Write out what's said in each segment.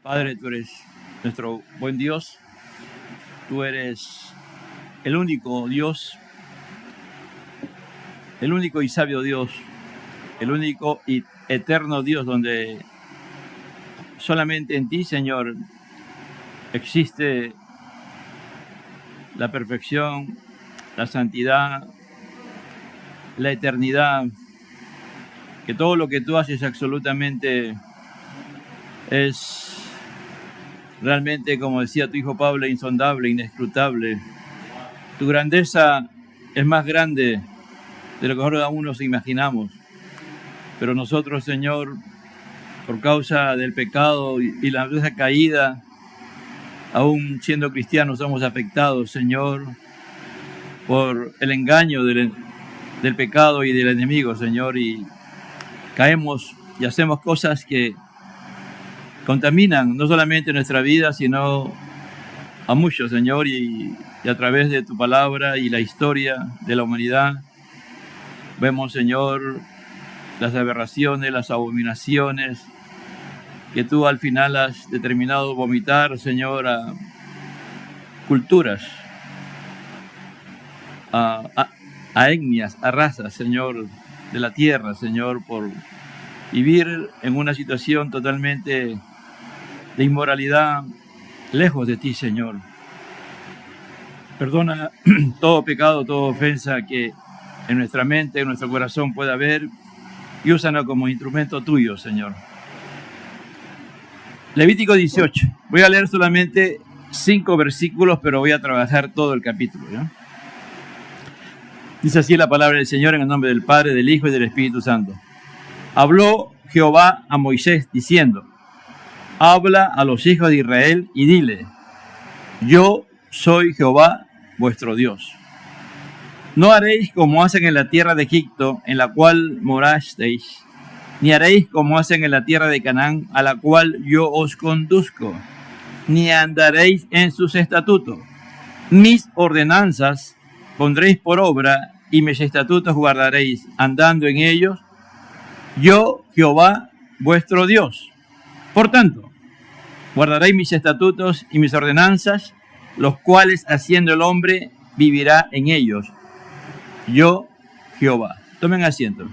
Padre, tú eres nuestro buen Dios, tú eres el único Dios, el único y sabio Dios, el único y eterno Dios, donde solamente en ti, Señor, existe la perfección, la santidad, la eternidad, que todo lo que tú haces absolutamente es realmente, como decía tu hijo Pablo, insondable, inescrutable. Tu grandeza es más grande de lo que ahora aún nos imaginamos. Pero nosotros, Señor, por causa del pecado y la esa caída, aún siendo cristianos, somos afectados, Señor, por el engaño del pecado y del enemigo, Señor, y caemos y hacemos cosas que contaminan no solamente nuestra vida, sino a muchos, Señor, y a través de tu palabra y la historia de la humanidad, vemos, Señor, las aberraciones, las abominaciones que tú al final has determinado vomitar, Señor, a culturas, a etnias, a razas, Señor, de la tierra, Señor, por vivir en una situación totalmente de inmoralidad, lejos de ti, Señor. Perdona todo pecado, toda ofensa que en nuestra mente, en nuestro corazón pueda haber, y úsanos como instrumento tuyo, Señor. Levítico 18. Voy a leer solamente 5 versículos, pero voy a trabajar todo el capítulo, ¿ya? Dice así la palabra del Señor en el nombre del Padre, del Hijo y del Espíritu Santo. Habló Jehová a Moisés diciendo: habla a los hijos de Israel y dile: yo soy Jehová vuestro Dios. No haréis como hacen en la tierra de Egipto, en la cual morasteis, ni haréis como hacen en la tierra de Canaán, a la cual yo os conduzco, ni andaréis en sus estatutos. Mis ordenanzas pondréis por obra, y mis estatutos guardaréis, andando en ellos, yo, Jehová, vuestro Dios. Por tanto, guardaréis mis estatutos y mis ordenanzas, los cuales haciendo el hombre vivirá en ellos. Yo, Jehová. Tomen asiento.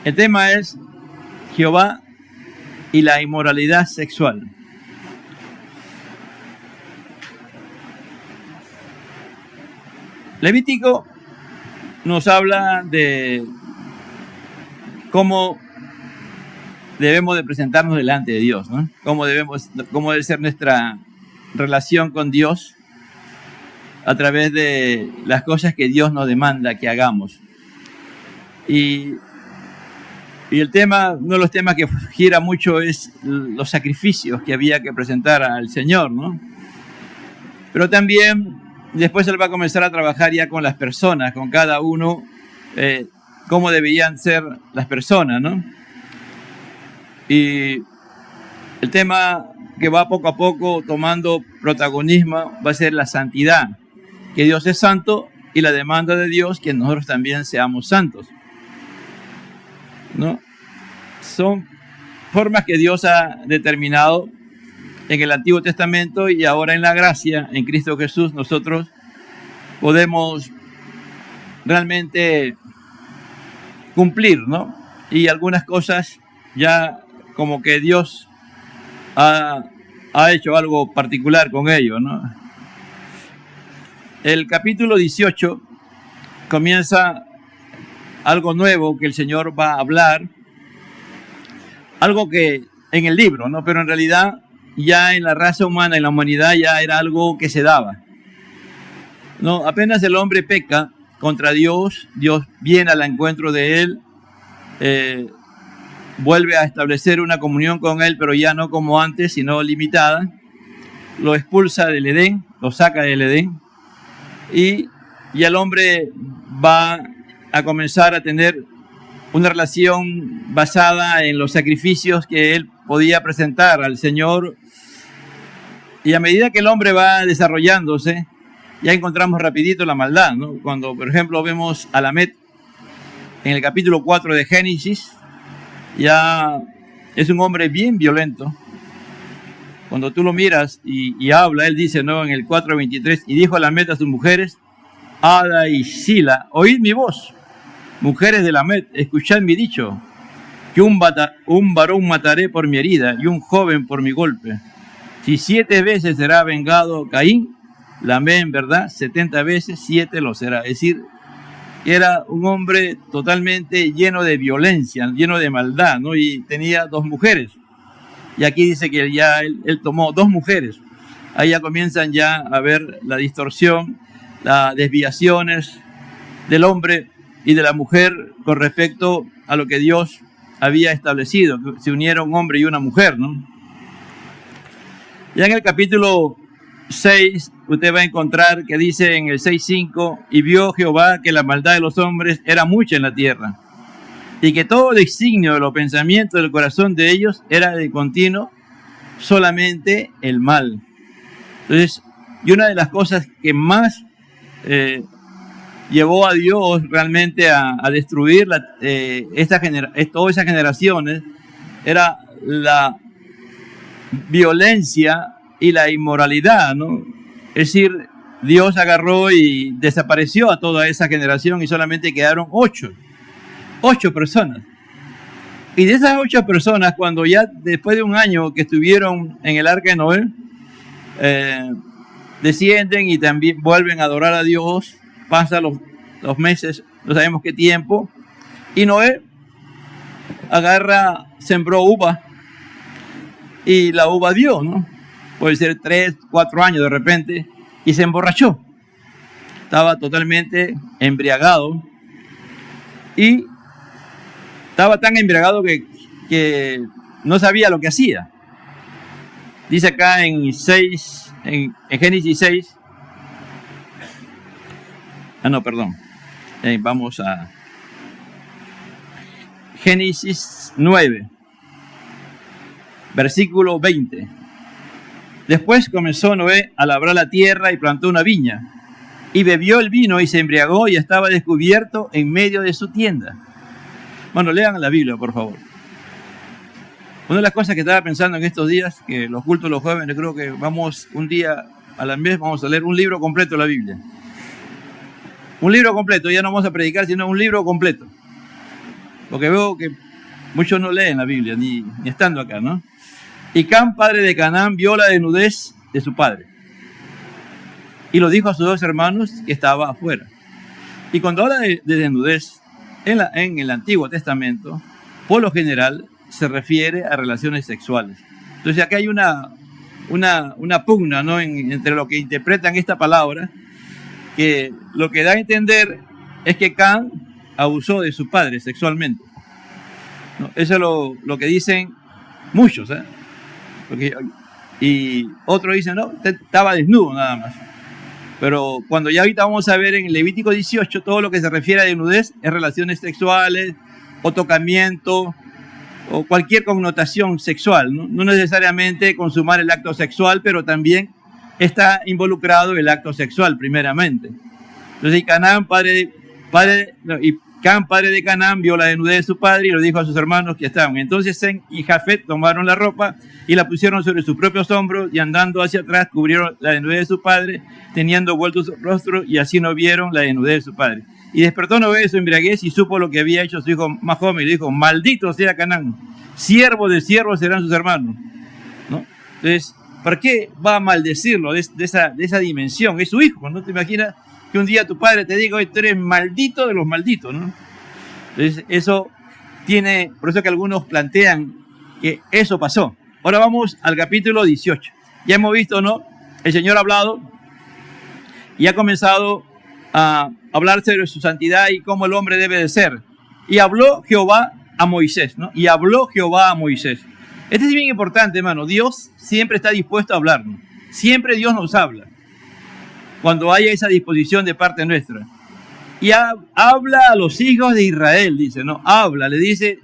El tema es Jehová y la inmoralidad sexual. Levítico nos habla de cómo debemos de presentarnos delante de Dios, ¿no? Cómo debe ser nuestra relación con Dios a través de las cosas que Dios nos demanda que hagamos. Y el tema, uno de los temas que gira mucho es los sacrificios que había que presentar al Señor, ¿no? Pero también después Él va a comenzar a trabajar ya con las personas, con cada uno, cómo deberían ser las personas, ¿no? Y el tema que va poco a poco tomando protagonismo va a ser la santidad, que Dios es santo y la demanda de Dios que nosotros también seamos santos, ¿no? Son formas que Dios ha determinado en el Antiguo Testamento, y ahora en la gracia, en Cristo Jesús, nosotros podemos realmente cumplir, ¿no? Y algunas cosas ya como que Dios ha hecho algo particular con ello, ¿no? El capítulo 18 comienza algo nuevo que el Señor va a hablar, algo que en el libro, ¿no? Pero en realidad ya en la raza humana, en la humanidad, ya era algo que se daba, ¿no? Apenas el hombre peca contra Dios, Dios viene al encuentro de él, vuelve a establecer una comunión con él, pero ya no como antes, sino limitada. Lo expulsa del Edén, lo saca del Edén, y el hombre va a comenzar a tener una relación basada en los sacrificios que él podía presentar al Señor. Y a medida que el hombre va desarrollándose, ya encontramos rapidito la maldad, ¿no? Cuando, por ejemplo, vemos a Lamet en el capítulo 4 de Génesis, ya es un hombre bien violento. Cuando tú lo miras y habla, él dice, ¿no? En el 4:23, y dijo Lamed a sus mujeres, Ada y Sila, oíd mi voz, mujeres de Lamed, escuchad mi dicho, que un varón mataré por mi herida y un joven por mi golpe. Si 7 veces será vengado Caín, Lamed en verdad 70 veces 7 lo será. Es decir, era un hombre totalmente lleno de violencia, lleno de maldad, ¿no? Y tenía 2 mujeres. Y aquí dice que ya él tomó 2 mujeres. Ahí ya comienzan ya a ver la distorsión, las desviaciones del hombre y de la mujer con respecto a lo que Dios había establecido, que se uniera un hombre y una mujer, ¿no? Ya en el capítulo 6, usted va a encontrar que dice en el 6:5, y vio Jehová que la maldad de los hombres era mucha en la tierra, y que todo designio de los pensamientos del corazón de ellos era de continuo solamente el mal. Entonces, y una de las cosas que más llevó a Dios realmente a destruir todas esas generaciones era la violencia y la inmoralidad, ¿no? Es decir, Dios agarró y desapareció a toda esa generación y solamente quedaron 8 personas. Y de esas 8 personas, cuando ya después de un año que estuvieron en el arca de Noé, descienden y también vuelven a adorar a Dios, pasan los meses, no sabemos qué tiempo, y Noé sembró uva, y la uva dio, ¿no? Puede ser 3, 4 años de repente, y se emborrachó. Estaba totalmente embriagado, y estaba tan embriagado que no sabía lo que hacía. Dice acá en Génesis 6, vamos a Génesis 9, versículo 20. Después comenzó Noé a labrar la tierra y plantó una viña, y bebió el vino y se embriagó y estaba descubierto en medio de su tienda. Bueno, lean la Biblia, por favor. Una de las cosas que estaba pensando en estos días, que los cultos de los jóvenes, creo que vamos un día a la vez, vamos a leer un libro completo de la Biblia. Un libro completo, ya no vamos a predicar, sino un libro completo. Porque veo que muchos no leen la Biblia, ni estando acá, ¿no? Y Cam, padre de Canaán, vio la desnudez de su padre. Y lo dijo a sus 2 hermanos que estaba afuera. Y cuando habla de desnudez, en el Antiguo Testamento, por lo general, se refiere a relaciones sexuales. Entonces acá hay una pugna, ¿no? Entre lo que interpretan esta palabra, que lo que da a entender es que Cam abusó de su padre sexualmente, ¿no? Eso es lo que dicen muchos, ¿eh? Y otros dicen, no, estaba desnudo nada más. Pero cuando ya ahorita vamos a ver en Levítico 18, todo lo que se refiere a desnudez es relaciones sexuales o tocamiento o cualquier connotación sexual, ¿no? No necesariamente consumar el acto sexual, pero también está involucrado el acto sexual primeramente. Entonces Cam, padre de Canaán, vio la desnudez de su padre y lo dijo a sus hermanos que estaban. Entonces Sem y Jafet tomaron la ropa y la pusieron sobre sus propios hombros y andando hacia atrás cubrieron la desnudez de su padre, teniendo vuelto su rostro, y así no vieron la desnudez de su padre. Y despertó Noé de su embriaguez y supo lo que había hecho su hijo más joven y le dijo, maldito sea Canaán, siervo de siervos serán sus hermanos, ¿no? Entonces, ¿para qué va a maldecirlo de esa dimensión? Es su hijo, ¿no? Te imaginas que un día tu padre te diga, oye, tú eres maldito de los malditos, ¿no? Entonces, por eso que algunos plantean que eso pasó. Ahora vamos al capítulo 18. Ya hemos visto, ¿no? El Señor ha hablado y ha comenzado a hablar sobre su santidad y cómo el hombre debe de ser. Y habló Jehová a Moisés, ¿no? Y habló Jehová a Moisés. Esto es bien importante, hermano. Dios siempre está dispuesto a hablarnos. Siempre Dios nos habla cuando haya esa disposición de parte nuestra. Y habla a los hijos de Israel, dice, ¿no? Habla, le dice,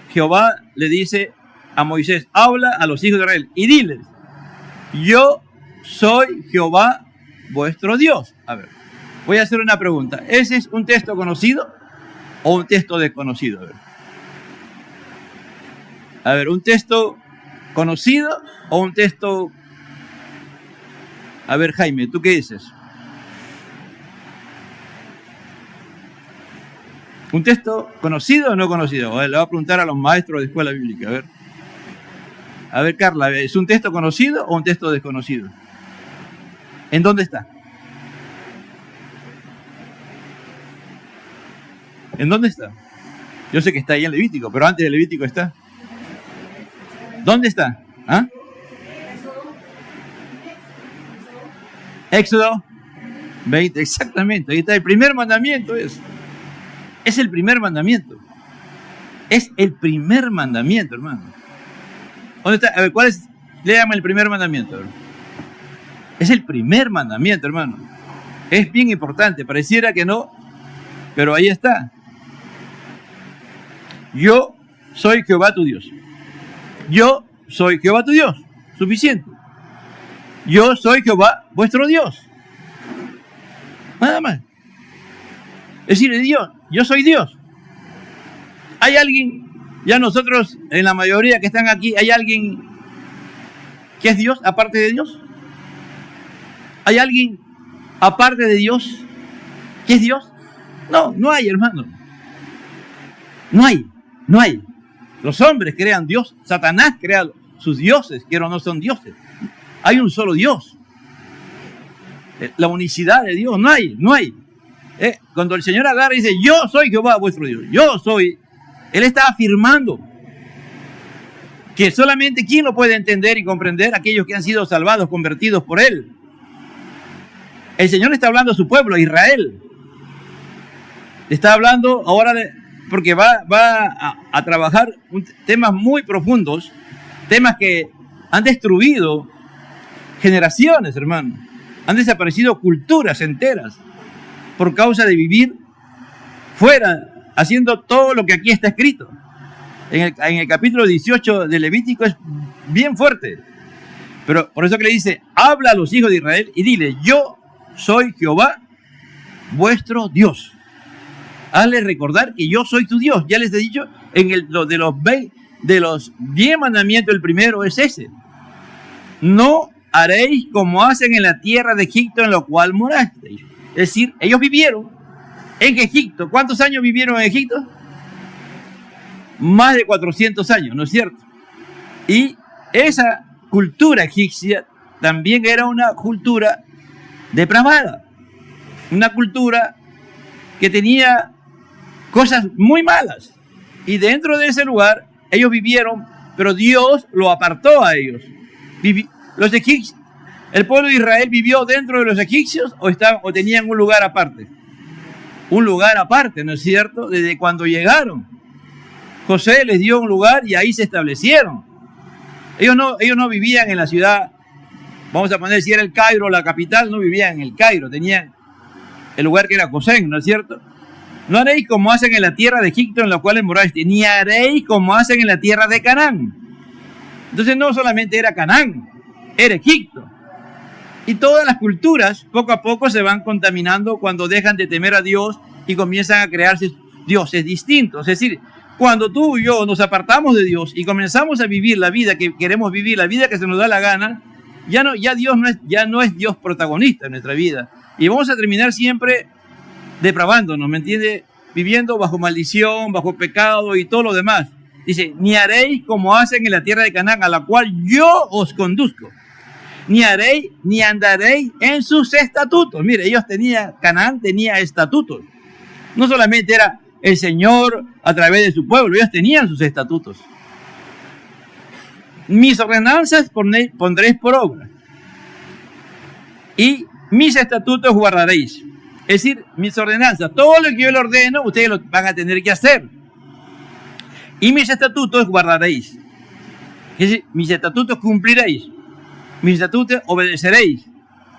Jehová le dice a Moisés, habla a los hijos de Israel y diles, yo soy Jehová vuestro Dios. A ver, voy a hacer una pregunta. ¿Ese es un texto conocido o un texto desconocido? A ver. A ver, ¿un texto conocido o un texto... A ver, Jaime, ¿tú qué dices? ¿Un texto conocido o no conocido? A ver, le voy a preguntar a los maestros de escuela bíblica, a ver. A ver, Carla, ¿es un texto conocido o un texto desconocido? ¿En dónde está? ¿En dónde está? Yo sé que está ahí en Levítico, pero antes de Levítico está. ¿Dónde está? ¿Ah? Éxodo 20, exactamente. Ahí está el primer mandamiento. Es el primer mandamiento. Es el primer mandamiento, hermano. ¿Dónde está? A ver, ¿cuál es? Léame el primer mandamiento. Es el primer mandamiento, hermano. Es bien importante. Pareciera que no, pero ahí está. Yo soy Jehová tu Dios. Yo soy Jehová tu Dios. Suficiente. Yo soy Jehová vuestro Dios. Nada más. Es decir, Dios, yo soy Dios. ¿Hay alguien, ya nosotros, en la mayoría que están aquí, hay alguien que es Dios aparte de Dios? ¿Hay alguien aparte de Dios que es Dios? No, no hay, hermano. No hay. Los hombres crean Dios, Satanás crea sus dioses, que no son dioses. Hay un solo Dios. La unicidad de Dios, no hay. Cuando el Señor agarra y dice, yo soy Jehová vuestro Dios, yo soy, Él está afirmando que solamente ¿quién lo puede entender y comprender? Aquellos que han sido salvados, convertidos por Él. El Señor está hablando a su pueblo, a Israel. Está hablando ahora porque va a trabajar temas muy profundos, temas que han destruido generaciones, hermano. Han desaparecido culturas enteras por causa de vivir fuera, haciendo todo lo que aquí está escrito. En el capítulo 18 de Levítico es bien fuerte. Pero por eso que le dice, habla a los hijos de Israel y dile, yo soy Jehová, vuestro Dios. Hazle recordar que yo soy tu Dios. Ya les he dicho, de los 10 mandamientos, el primero es ese. No haréis como hacen en la tierra de Egipto en la cual morasteis. Es decir, ellos vivieron en Egipto. ¿Cuántos años vivieron en Egipto? Más de 400 años, ¿no es cierto? Y esa cultura egipcia también era una cultura depravada. Una cultura que tenía cosas muy malas. Y dentro de ese lugar ellos vivieron, pero Dios lo apartó a ellos. Los egipcios, el pueblo de Israel vivió dentro de los egipcios o tenían un lugar aparte. Un lugar aparte, ¿no es cierto? Desde cuando llegaron, José les dio un lugar y ahí se establecieron. Ellos no vivían en la ciudad, vamos a poner si era el Cairo, la capital, no vivían en el Cairo, tenían el lugar que era Gosén, ¿no es cierto? No haréis como hacen en la tierra de Egipto en la cual morasteis, ni haréis como hacen en la tierra de Canaán. Entonces no solamente era Canaán, era Egipto. Y todas las culturas poco a poco se van contaminando cuando dejan de temer a Dios y comienzan a crearse dioses distintos. Es decir, cuando tú y yo nos apartamos de Dios y comenzamos a vivir la vida que queremos vivir, la vida que se nos da la gana, ya no es Dios protagonista en nuestra vida. Y vamos a terminar siempre depravándonos, ¿me entiende? Viviendo bajo maldición, bajo pecado y todo lo demás. Dice, ni haréis como hacen en la tierra de Canaán, a la cual yo os conduzco. Ni haréis, ni andaréis en sus estatutos. Mire, Canaán tenía estatutos. No solamente era el Señor a través de su pueblo, ellos tenían sus estatutos. Mis ordenanzas pondréis por obra. Y mis estatutos guardaréis. Es decir, mis ordenanzas, todo lo que yo le ordeno, ustedes lo van a tener que hacer. Y mis estatutos guardaréis. Es decir, mis estatutos cumpliréis. Mis estatutos obedeceréis,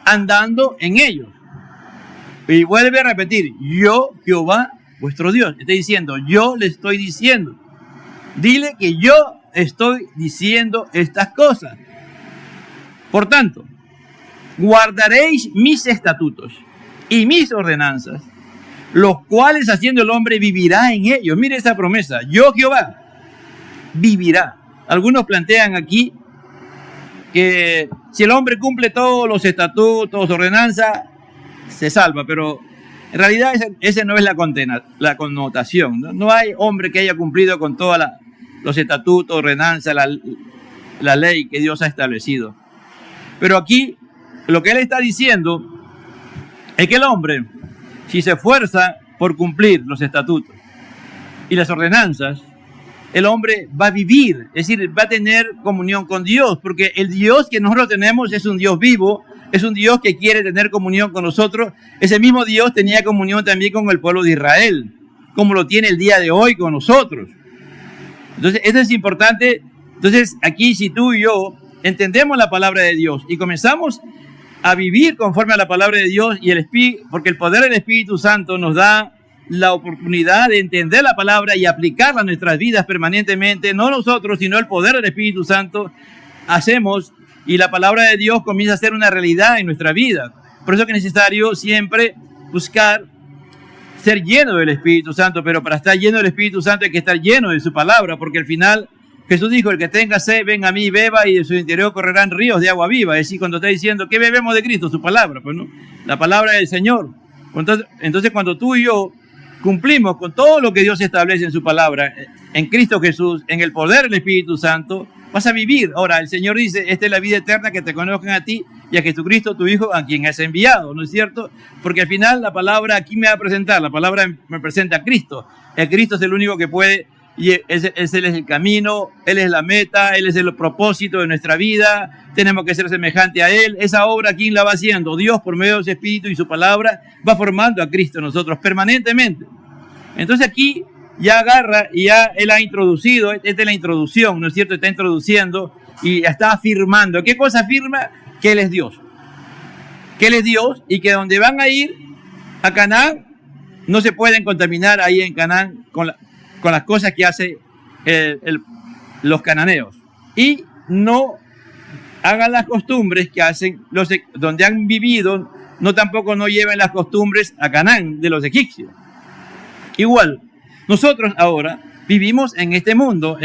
andando en ellos. Y vuelve a repetir, yo, Jehová, vuestro Dios. Está diciendo, yo le estoy diciendo. Dile que yo estoy diciendo estas cosas. Por tanto, guardaréis mis estatutos y mis ordenanzas, los cuales haciendo el hombre vivirá en ellos. Mire esa promesa, yo Jehová vivirá. Algunos plantean aquí que si el hombre cumple todos los estatutos, ordenanzas, se salva, pero en realidad esa no es la connotación. No hay hombre que haya cumplido con todos los estatutos, ordenanzas, la ley que Dios ha establecido. Pero aquí lo que él está diciendo es que el hombre, si se esfuerza por cumplir los estatutos y las ordenanzas, el hombre va a vivir, es decir, va a tener comunión con Dios, porque el Dios que nosotros tenemos es un Dios vivo, es un Dios que quiere tener comunión con nosotros. Ese mismo Dios tenía comunión también con el pueblo de Israel, como lo tiene el día de hoy con nosotros. Entonces, esto es importante. Entonces, aquí si tú y yo entendemos la palabra de Dios y comenzamos a vivir conforme a la palabra de Dios y el Espíritu, porque el poder del Espíritu Santo nos da la oportunidad de entender la palabra y aplicarla a nuestras vidas permanentemente, no nosotros, sino el poder del Espíritu Santo, hacemos y la palabra de Dios comienza a ser una realidad en nuestra vida. Por eso es que es necesario siempre buscar ser lleno del Espíritu Santo, pero para estar lleno del Espíritu Santo hay que estar lleno de su palabra, porque al final Jesús dijo, el que tenga sed, venga a mí y beba, y de su interior correrán ríos de agua viva. Es decir, cuando está diciendo, ¿qué bebemos de Cristo? Su palabra, pues no, la palabra del Señor. Entonces cuando tú y yo cumplimos con todo lo que Dios establece en su palabra, en Cristo Jesús, en el poder del Espíritu Santo, vas a vivir. Ahora, el Señor dice, esta es la vida eterna, que te conozcan a ti y a Jesucristo, tu Hijo, a quien has enviado, ¿no es cierto? Porque al final la palabra aquí me va a presentar, la palabra me presenta a Cristo. El Cristo es el único que puede, y Él es el camino, Él es la meta, Él es el propósito de nuestra vida, tenemos que ser semejante a Él. Esa obra, ¿quién la va haciendo? Dios, por medio de su Espíritu y su palabra, va formando a Cristo en nosotros permanentemente. Entonces aquí ya agarra y ya Él ha introducido, esta es la introducción, ¿no es cierto? Está introduciendo y está afirmando. ¿Qué cosa afirma? Que Él es Dios. Que Él es Dios y que donde van a ir a Canaán, no se pueden contaminar ahí en Canaán con las cosas que hace los cananeos. Y no hagan las costumbres que hacen donde han vivido, tampoco no lleven las costumbres a Canaán de los egipcios. Igual, nosotros ahora vivimos en este mundo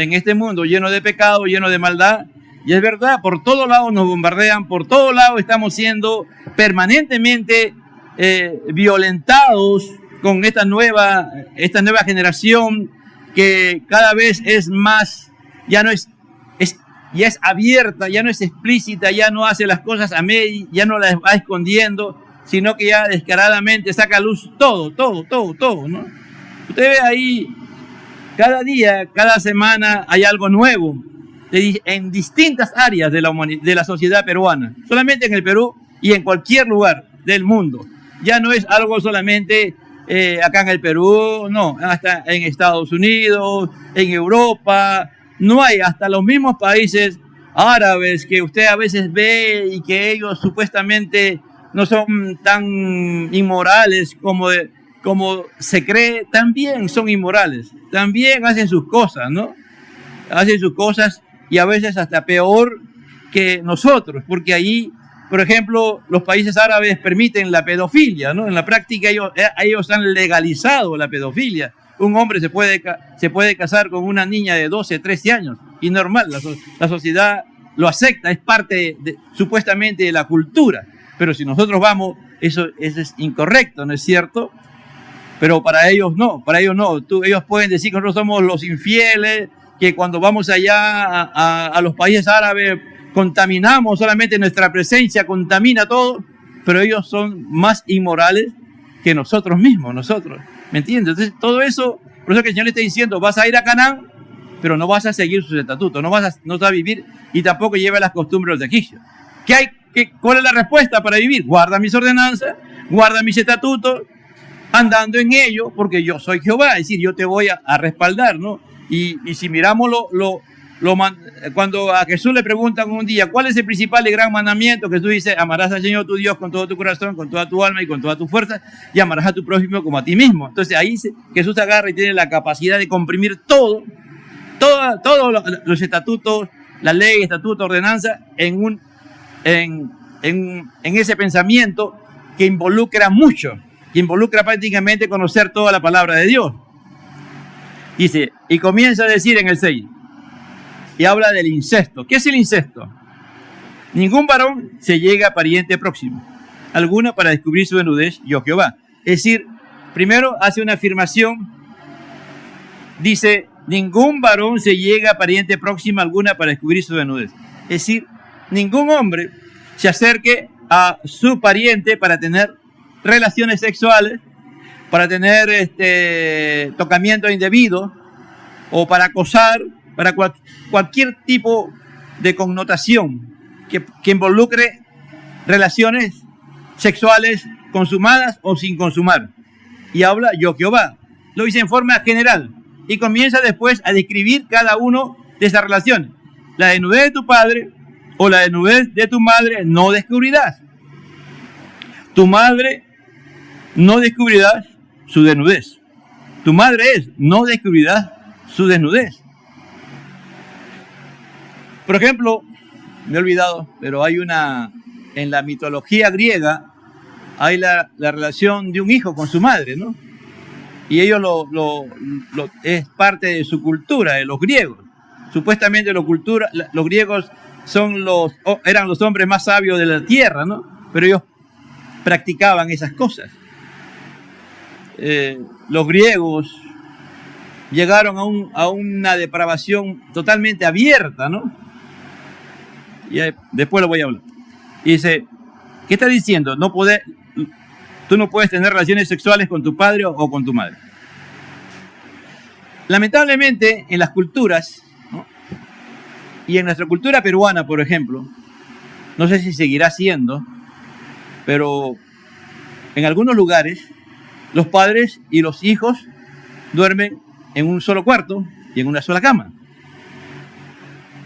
lleno de pecado, lleno de maldad, y es verdad, por todos lados nos bombardean, por todos lados estamos siendo permanentemente violentados con esta nueva generación que cada vez es más, ya es abierta, ya no es explícita, ya no hace las cosas a medio, ya no las va escondiendo, sino que ya descaradamente saca a luz todo, ¿no? Usted ve ahí, cada día, cada semana hay algo nuevo en distintas áreas de la sociedad peruana, solamente en el Perú y en cualquier lugar del mundo. Ya no es algo solamente acá en el Perú, no, hasta en Estados Unidos, en Europa, no hay, hasta los mismos países árabes que usted a veces ve y que ellos supuestamente no son tan inmorales como se cree, también son inmorales, también hacen sus cosas, ¿no? Hacen sus cosas y a veces hasta peor que nosotros, porque allí, por ejemplo, los países árabes permiten la pedofilia, ¿no? En la práctica ellos han legalizado la pedofilia. Un hombre se puede casar con una niña de 12, 13 años y normal, la sociedad lo acepta, es parte supuestamente de la cultura, pero si nosotros vamos, eso es incorrecto, ¿no es cierto? Pero para ellos no. Ellos pueden decir que nosotros somos los infieles, que cuando vamos allá a los países árabes contaminamos, solamente nuestra presencia contamina todo, pero ellos son más inmorales que nosotros mismos, ¿me entiendes? Entonces todo eso, por eso que el Señor le está diciendo, vas a ir a Canaán, pero no vas a seguir sus estatutos, no vas a vivir y tampoco lleva las costumbres de los egipcios. ¿Cuál es la respuesta para vivir? Guarda mis ordenanzas, guarda mis estatutos, andando en ello, porque yo soy Jehová, es decir, yo te voy a respaldar, ¿no? Y si miramos cuando a Jesús le preguntan un día, ¿cuál es el principal y gran mandamiento? Jesús dice, amarás al Señor tu Dios con todo tu corazón, con toda tu alma y con toda tu fuerza, y amarás a tu prójimo como a ti mismo. Entonces ahí Jesús agarra y tiene la capacidad de comprimir todos los estatutos, la ley, estatuto, ordenanza, en ese pensamiento que involucra mucho, que involucra prácticamente conocer toda la palabra de Dios. Dice, y comienza a decir en el 6, y habla del incesto. ¿Qué es el incesto? Ningún varón se llega a pariente próximo, alguna para descubrir su desnudez, yo Jehová. Es decir, primero hace una afirmación, dice, ningún varón se llega a pariente próxima alguna para descubrir su desnudez. Es decir, ningún hombre se acerque a su pariente para tener relaciones sexuales, para tener tocamiento indebido o para acosar, para cualquier tipo de connotación que involucre relaciones sexuales consumadas o sin consumar. Y habla yo Jehová. Lo dice en forma general y comienza después a describir cada uno de esas relaciones. La desnudez de tu padre o la desnudez de tu madre no descubrirás. Tu madre no descubrirás su desnudez. Tu madre no descubrirás su desnudez. Por ejemplo, me he olvidado, pero hay en la mitología griega, hay la relación de un hijo con su madre, ¿no? Y ellos es parte de su cultura, de los griegos. Supuestamente los griegos eran los hombres más sabios de la tierra, ¿no? Pero ellos practicaban esas cosas. Los griegos llegaron a una depravación totalmente abierta, ¿no? Y después lo voy a hablar. Y dice, ¿qué está diciendo? Tú no puedes tener relaciones sexuales con tu padre o con tu madre. Lamentablemente, en las culturas, ¿no? Y en nuestra cultura peruana, por ejemplo, no sé si seguirá siendo, pero en algunos lugares, los padres y los hijos duermen en un solo cuarto y en una sola cama,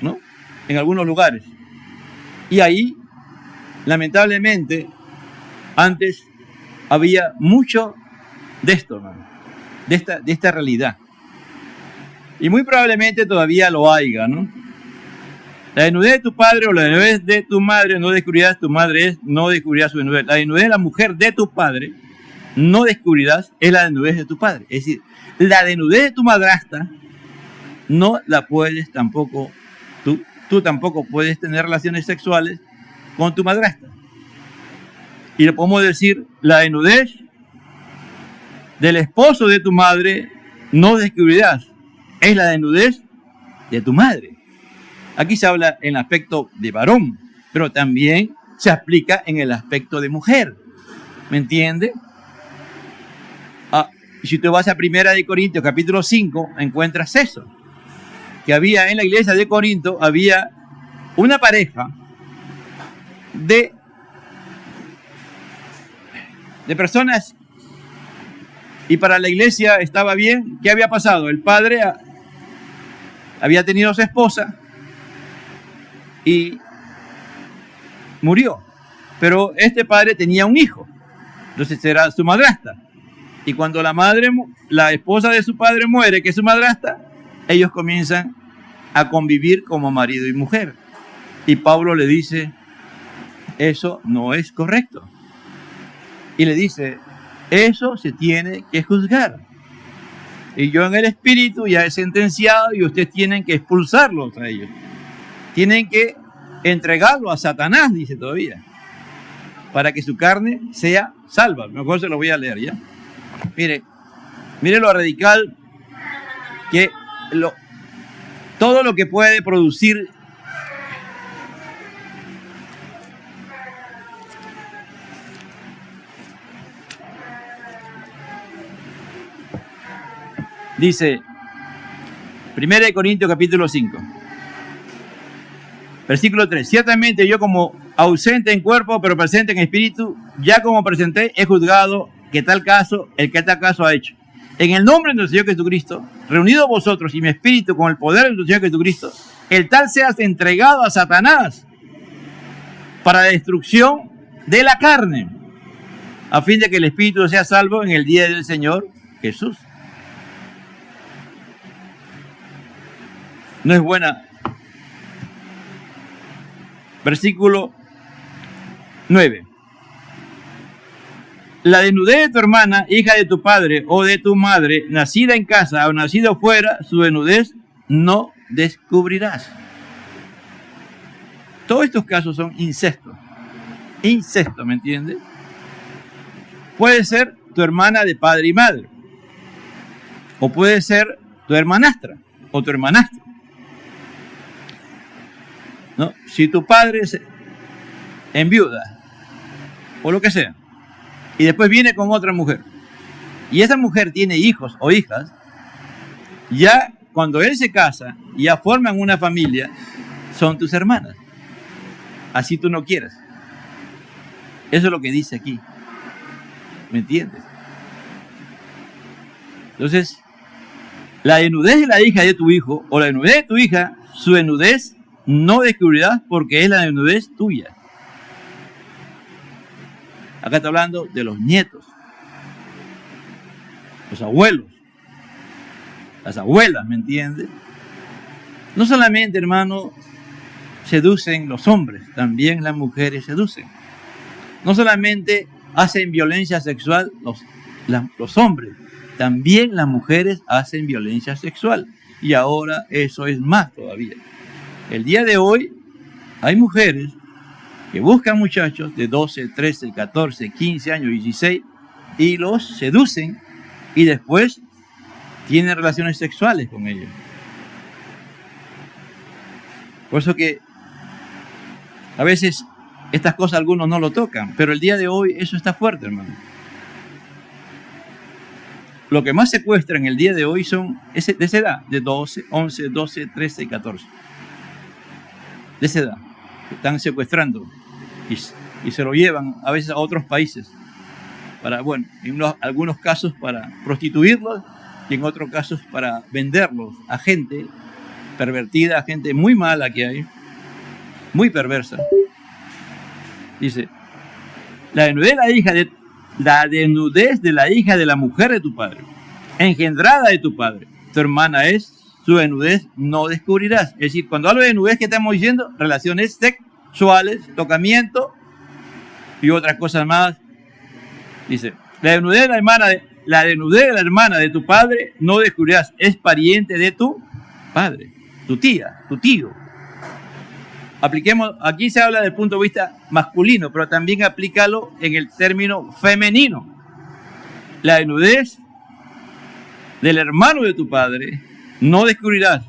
¿no? En algunos lugares. Y ahí, lamentablemente, antes había mucho de esto, ¿no? de esta realidad. Y muy probablemente todavía lo haya, ¿no? La desnudez de tu padre o la desnudez de tu madre no descubrirás, tu madre no descubrirás su desnudez. La desnudez de la mujer de tu padre no descubrirás, es la desnudez de tu padre. Es decir, la desnudez de tu madrastra no la puedes tampoco, tú tampoco puedes tener relaciones sexuales con tu madrastra. Y le podemos decir, la desnudez del esposo de tu madre no descubrirás, es la desnudez de tu madre. Aquí se habla en el aspecto de varón, pero también se aplica en el aspecto de mujer. ¿Me entiende? Si tú vas a 1 Corintios capítulo 5, encuentras eso. Que había en la iglesia de Corinto, había una pareja de personas, y para la iglesia estaba bien. ¿Qué había pasado? El padre había tenido a su esposa y murió, pero este padre tenía un hijo, entonces era su madrastra. Y cuando la esposa de su padre muere, que es su madrastra, ellos comienzan a convivir como marido y mujer. Y Pablo le dice, eso no es correcto. Y le dice, eso se tiene que juzgar. Y yo en el espíritu ya he sentenciado y ustedes tienen que expulsarlos a ellos. Tienen que entregarlo a Satanás, dice todavía, para que su carne sea salva. Mejor se lo voy a leer ya. Mire lo radical que todo lo que puede producir dice 1 Corintios capítulo 5 versículo 3. Ciertamente yo, como ausente en cuerpo pero presente en espíritu, ya como presenté, he juzgado que tal caso ha hecho. En el nombre de nuestro Señor Jesucristo, reunidos vosotros y mi espíritu con el poder de nuestro Señor Jesucristo, el tal seas entregado a Satanás para la destrucción de la carne, a fin de que el espíritu sea salvo en el día del Señor Jesús. No es buena. Versículo 9. La desnudez de tu hermana, hija de tu padre o de tu madre, nacida en casa o nacida fuera, su desnudez no descubrirás. Todos estos casos son incesto. Incesto, ¿me entiendes? Puede ser tu hermana de padre y madre. O puede ser tu hermanastra o tu hermanastro, ¿no? Si tu padre se enviuda o lo que sea, y después viene con otra mujer, y esa mujer tiene hijos o hijas, ya cuando él se casa, ya forman una familia, son tus hermanas. Así tú no quieras. Eso es lo que dice aquí. ¿Me entiendes? Entonces, la desnudez de la hija de tu hijo o la desnudez de tu hija, su desnudez no descubrirás porque es la desnudez tuya. Acá está hablando de los nietos, los abuelos, las abuelas, ¿me entiendes? No solamente, hermano, seducen los hombres, también las mujeres seducen. No solamente hacen violencia sexual los hombres, también las mujeres hacen violencia sexual. Y ahora eso es más todavía. El día de hoy hay mujeres que buscan muchachos de 12, 13, 14, 15 años, 16 y los seducen y después tienen relaciones sexuales con ellos. Por eso que a veces estas cosas algunos no lo tocan, pero el día de hoy eso está fuerte, hermano. Lo que más secuestran el día de hoy son de esa edad, de 12, 11, 12, 13 y 14. De esa edad. Están secuestrando y se lo llevan a veces a otros países. Para, bueno, en algunos casos para prostituirlos y en otros casos para venderlos a gente pervertida, a gente muy mala que hay, muy perversa. Dice, la desnudez de la hija de la mujer de tu padre, engendrada de tu padre, tu hermana es, su desnudez no descubrirás. Es decir, cuando hablo de desnudez, ¿qué estamos diciendo? Relaciones sexuales, tocamiento y otras cosas más. Dice, la desnudez de la hermana de tu padre no descubrirás, es pariente de tu padre, tu tía, tu tío. Apliquemos, aquí se habla del punto de vista masculino, pero también aplícalo en el término femenino. La desnudez del hermano de tu padre no descubrirás,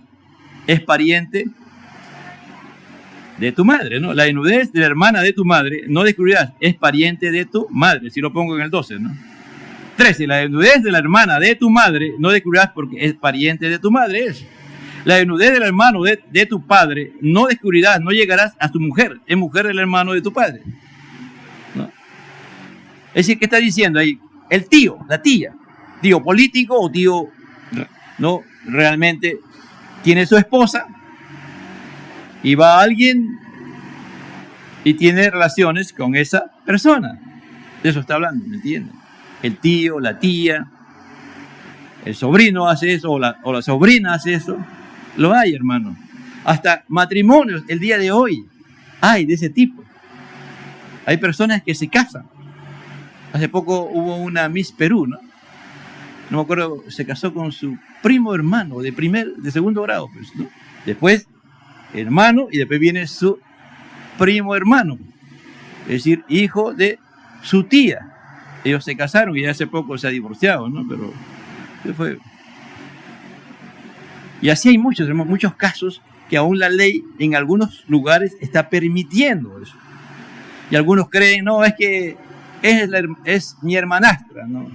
es pariente de tu madre, ¿no? La desnudez de la hermana de tu madre no descubrirás, es pariente de tu madre, si lo pongo en el 12, ¿no? 13, la desnudez de la hermana de tu madre no descubrirás porque es pariente de tu madre, es. La desnudez del hermano de tu padre no descubrirás, no llegarás a tu mujer, es mujer del hermano de tu padre, ¿no? Es decir, ¿qué está diciendo ahí? El tío, la tía, tío político o tío, no, realmente tiene su esposa y va alguien y tiene relaciones con esa persona. De eso está hablando, ¿me entiendes? El tío, la tía, el sobrino hace eso o la sobrina hace eso. Lo hay, hermano. Hasta matrimonios el día de hoy hay de ese tipo. Hay personas que se casan. Hace poco hubo una Miss Perú, ¿no? No me acuerdo, se casó con su primo hermano de segundo grado, pues, ¿no? Después, hermano, y después viene su primo hermano. Es decir, hijo de su tía. Ellos se casaron y hace poco se ha divorciado, ¿no? Pero, ¿qué fue? Y así hay muchos casos que aún la ley en algunos lugares está permitiendo eso. Y algunos creen, no, es que es mi hermanastra, ¿no?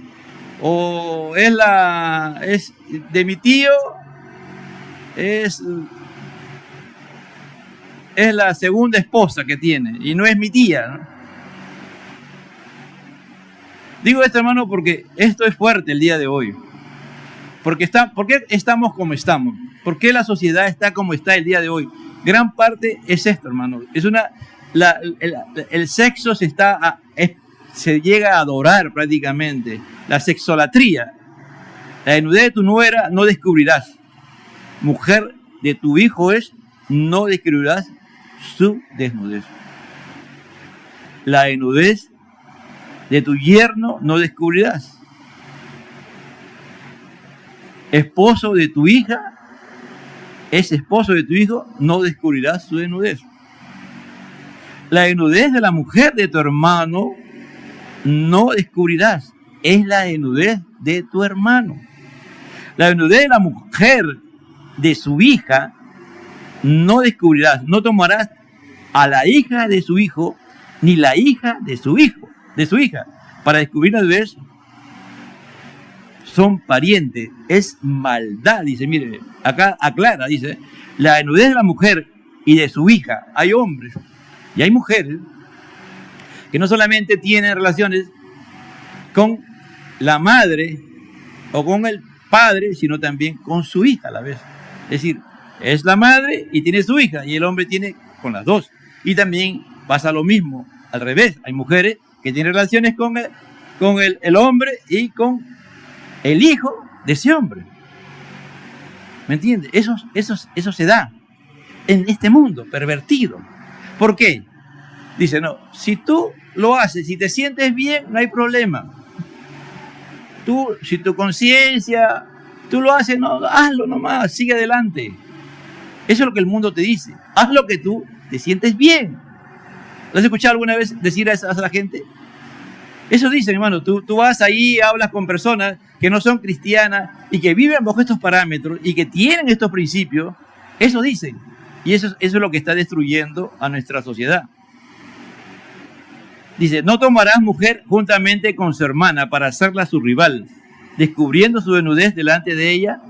O es de mi tío, es la segunda esposa que tiene y no es mi tía, ¿no? Digo esto, hermano, porque esto es fuerte el día de hoy. ¿Por qué estamos como estamos? ¿Por qué la sociedad está como está el día de hoy? Gran parte es esto, hermano. El sexo se llega a adorar prácticamente. La sexolatría. La desnudez de tu nuera no descubrirás. Mujer de tu hijo no descubrirás su desnudez. La desnudez de tu yerno no descubrirás. Esposo de tu hija, es esposo de tu hijo, no descubrirás su desnudez. La desnudez de la mujer de tu hermano no descubrirás. Es la desnudez de tu hermano. La desnudez de la mujer de su hija no descubrirás. No tomarás a la hija de su hijo, ni la hija de su hijo, de su hija, para descubrir la desnudez. Son parientes, es maldad, dice, mire, acá aclara, dice, la desnudez de la mujer y de su hija. Hay hombres y hay mujeres que no solamente tienen relaciones con la madre o con el padre, sino también con su hija a la vez. Es decir, es la madre y tiene su hija, y el hombre tiene con las dos. Y también pasa lo mismo, al revés. Hay mujeres que tienen relaciones con el hombre y con el hijo de ese hombre. ¿Me entiendes? Eso se da en este mundo pervertido. ¿Por qué? Dice, no, si tú lo haces, si te sientes bien, no hay problema. Tú, si tu conciencia, tú lo haces, no, hazlo nomás, sigue adelante. Eso es lo que el mundo te dice. Haz lo que tú te sientes bien. ¿Lo has escuchado alguna vez decir a la gente? Eso dicen, hermano. Tú vas ahí, hablas con personas que no son cristianas y que viven bajo estos parámetros y que tienen estos principios. Eso dicen. Y eso es lo que está destruyendo a nuestra sociedad. Dice, no tomarás mujer juntamente con su hermana para hacerla su rival, descubriendo su desnudez delante de ella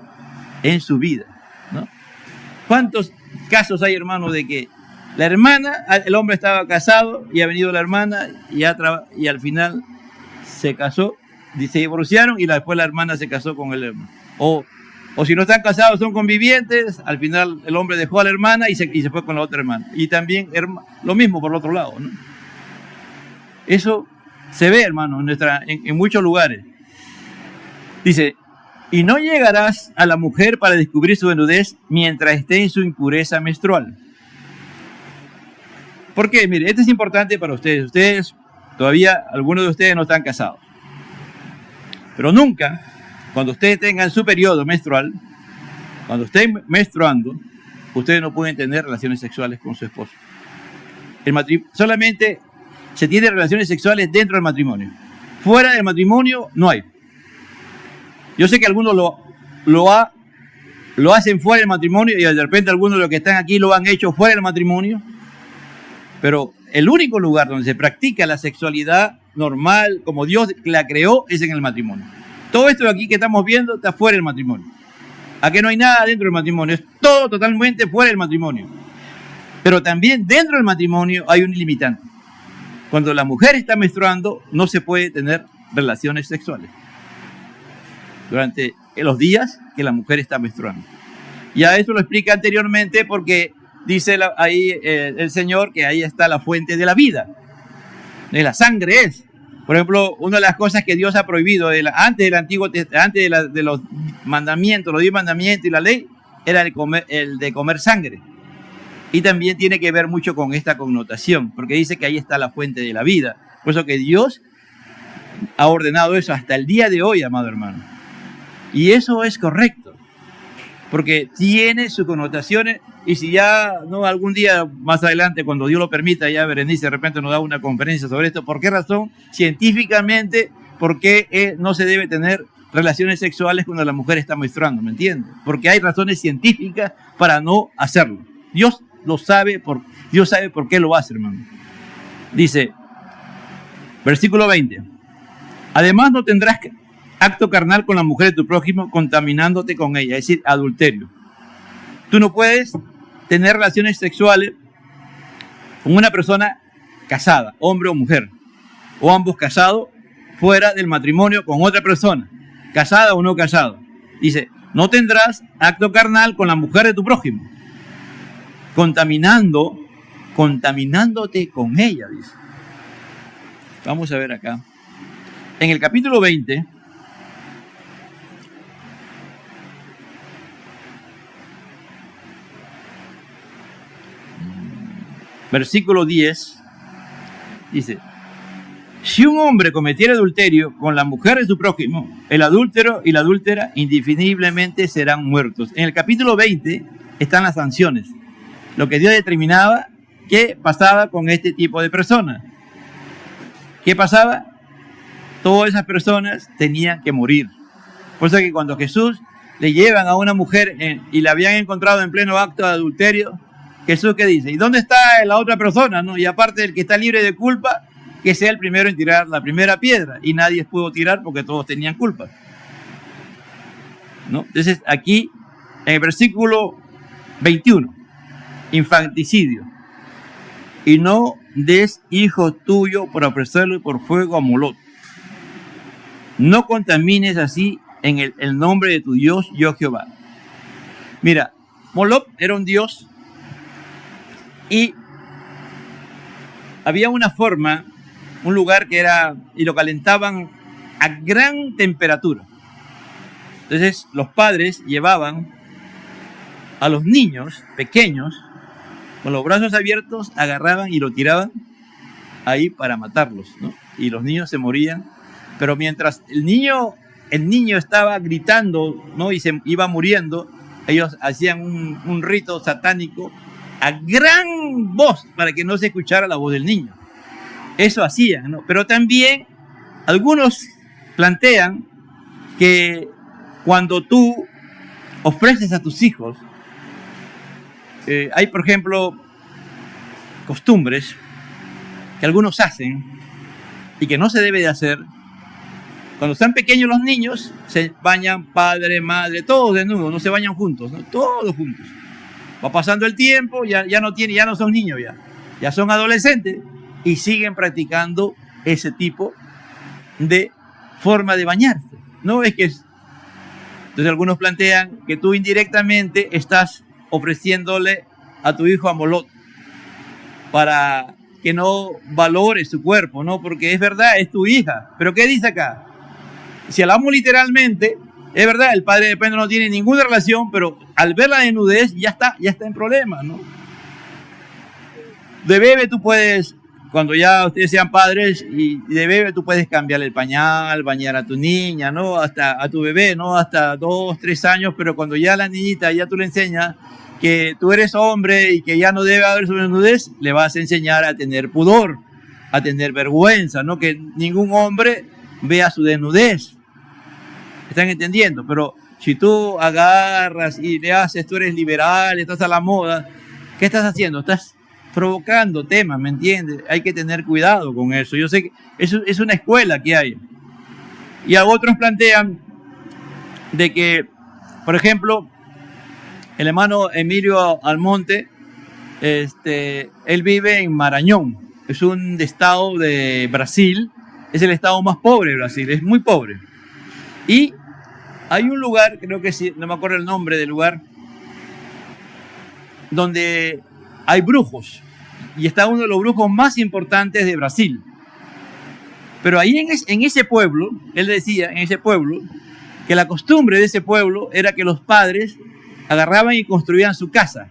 en su vida, ¿no? ¿Cuántos casos hay, hermano, de que la hermana, el hombre estaba casado y ha venido la hermana y al final se casó, se divorciaron y después la hermana se casó con el hermano? O si no están casados, son convivientes, al final el hombre dejó a la hermana y se fue con la otra hermana. Y también lo mismo por el otro lado, ¿no? Eso se ve, hermano, en muchos lugares. Dice, y no llegarás a la mujer para descubrir su desnudez mientras esté en su impureza menstrual. ¿Por qué? Mire, esto es importante para ustedes. Ustedes, todavía, algunos de ustedes no están casados. Pero nunca, cuando ustedes tengan su periodo menstrual, cuando estén menstruando, ustedes no pueden tener relaciones sexuales con su esposo. Solamente se tiene relaciones sexuales dentro del matrimonio. Fuera del matrimonio no hay. Yo sé que algunos lo hacen fuera del matrimonio y de repente algunos de los que están aquí lo han hecho fuera del matrimonio, pero el único lugar donde se practica la sexualidad normal, como Dios la creó, es en el matrimonio. Todo esto de aquí que estamos viendo está fuera del matrimonio. Aquí no hay nada dentro del matrimonio, es todo totalmente fuera del matrimonio. Pero también dentro del matrimonio hay un limitante. Cuando la mujer está menstruando, no se puede tener relaciones sexuales durante los días que la mujer está menstruando. Ya eso lo explica anteriormente porque dice ahí el Señor que ahí está la fuente de la vida. De la sangre es. Por ejemplo, una de las cosas que Dios ha prohibido antes del Antiguo antes de los mandamientos, los 10 mandamientos y la ley, era el de comer sangre. Y también tiene que ver mucho con esta connotación, porque dice que ahí está la fuente de la vida. Por eso que Dios ha ordenado eso hasta el día de hoy, amado hermano. Y eso es correcto, porque tiene sus connotaciones. Y si ya no algún día más adelante, cuando Dios lo permita, ya Berenice de repente nos da una conferencia sobre esto, ¿por qué razón científicamente, por qué no se debe tener relaciones sexuales cuando la mujer está menstruando? ¿Me entiendes? Porque hay razones científicas para no hacerlo. Dios lo sabe, Dios sabe por qué lo hace, hermano. Dice, versículo 20, además no tendrás acto carnal con la mujer de tu prójimo contaminándote con ella, es decir, adulterio. Tú no puedes tener relaciones sexuales con una persona casada, hombre o mujer, o ambos casados, fuera del matrimonio con otra persona, casada o no casada. Dice, no tendrás acto carnal con la mujer de tu prójimo, contaminándote con ella, dice. Vamos a ver acá. En el capítulo 20, versículo 10, dice, si un hombre cometiera adulterio con la mujer de su prójimo, el adúltero y la adúltera indefiniblemente serán muertos. En el capítulo 20 están las sanciones. Lo que Dios determinaba que pasaba con este tipo de personas. ¿Qué pasaba? Todas esas personas tenían que morir. Por eso que cuando Jesús le llevan a una mujer y la habían encontrado en pleno acto de adulterio, Jesús ¿qué dice? ¿Y dónde está la otra persona? ¿No? Y aparte del que está libre de culpa, que sea el primero en tirar la primera piedra. Y nadie pudo tirar porque todos tenían culpa, ¿no? Entonces aquí, en el versículo 21, infanticidio. Y no des hijo tuyo por ofrecerlo por fuego a Moloc. No contamines así en el nombre de tu Dios, yo Jehová. Mira, Moloc era un dios y había una forma, un lugar que era, y lo calentaban a gran temperatura. Entonces los padres llevaban a los niños pequeños con los brazos abiertos, agarraban y lo tiraban ahí para matarlos, ¿no? Y los niños se morían, pero mientras el niño estaba gritando, ¿no? Y se iba muriendo, ellos hacían un rito satánico a gran voz para que no se escuchara la voz del niño. Eso hacían, ¿no? Pero también algunos plantean que cuando tú ofreces a tus hijos, hay, por ejemplo, costumbres que algunos hacen y que no se debe de hacer. Cuando están pequeños los niños, se bañan padre, madre, todos desnudos, no se bañan juntos, ¿no? Todos juntos. Va pasando el tiempo, ya no son niños, ya son adolescentes y siguen practicando ese tipo de forma de bañarse. No es que entonces algunos plantean que tú indirectamente estás ofreciéndole a tu hijo a Moloc para que no valore su cuerpo, ¿no? Porque es verdad, es tu hija. Pero ¿qué dice acá? Si hablamos literalmente, es verdad, el padre de pronto no tiene ninguna relación, pero al ver la desnudez ya está en problemas, ¿no? De bebé tú puedes, cuando ya ustedes sean padres, y de bebé tú puedes cambiarle el pañal, bañar a tu niña, ¿no? Hasta a tu bebé, ¿no? Hasta 2, 3 años, pero cuando ya la niñita, ya tú le enseñas que tú eres hombre y que ya no debe haber su desnudez, le vas a enseñar a tener pudor, a tener vergüenza, ¿no? Que ningún hombre vea su desnudez. ¿Están entendiendo? Pero si tú agarras y le haces, tú eres liberal, estás a la moda, ¿qué estás haciendo? Estás provocando temas, ¿me entiendes? Hay que tener cuidado con eso. Yo sé que eso es una escuela que hay. Y a otros plantean de que, por ejemplo, el hermano Emilio Almonte, él vive en Maranhão, es un estado de Brasil, es el estado más pobre de Brasil, es muy pobre. Y hay un lugar, creo que sí, no me acuerdo el nombre del lugar, donde hay brujos, y está uno de los brujos más importantes de Brasil. Pero ahí en ese pueblo, él decía, en ese pueblo, que la costumbre de ese pueblo era que los padres agarraban y construían su casa.